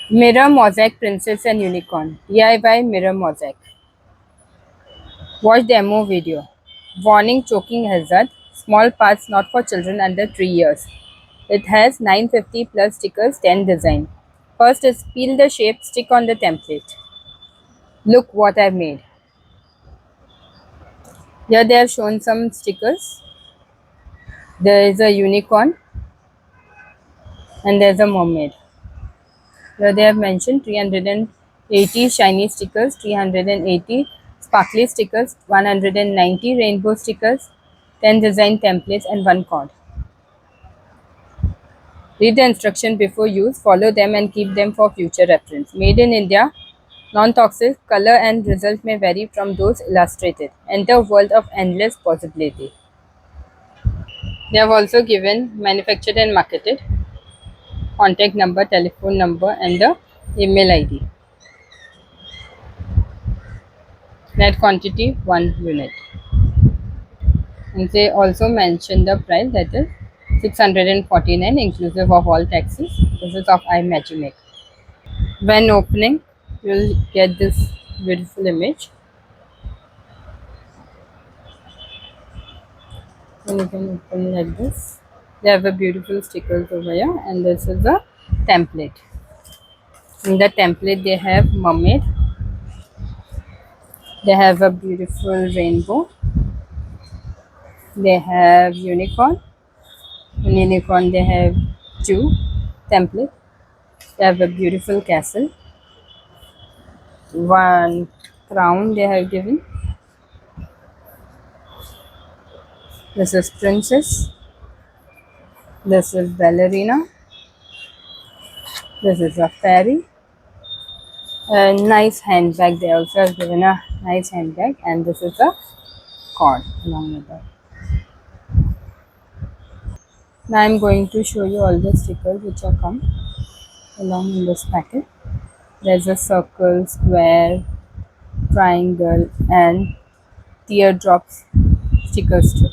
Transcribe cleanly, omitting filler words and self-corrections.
Mirror Mosaic Princess and Unicorn. DIY Mirror Mosaic. Watch demo video. Warning choking hazard. Small parts not for children under 3 years. It has 950 plus stickers, 10 design. First is peel the shape, stick on the template. Look what I made. Here they have shown some stickers. There is a unicorn and there is a mermaid. Here they have mentioned 380 shiny stickers, 380 sparkly stickers, 190 rainbow stickers, 10 design templates and 1 card. Read the instruction before use, follow them and keep them for future reference. Made in India, non-toxic, color and result may vary from those illustrated. Enter world of endless possibility. They have also given manufactured and marketed, contact number, telephone number and the email ID. Net quantity 1 unit. And they also mention the price, that is 649 inclusive of all taxes. This is of ImagiMake. When opening, you will get this beautiful image. And you can open like this. They have a beautiful stickers over here, and this is the template. In the template, they have mermaid. They have a beautiful rainbow. They have unicorn. In unicorn, they have two template. They have a beautiful castle. One crown they have given. This is princess. This is ballerina. This is a fairy. A nice handbag. They also have given a nice handbag, and this is a cord along with that. Now I'm going to show you all the stickers which are come along in this packet. There's a circle, square, triangle, and teardrops stickers too.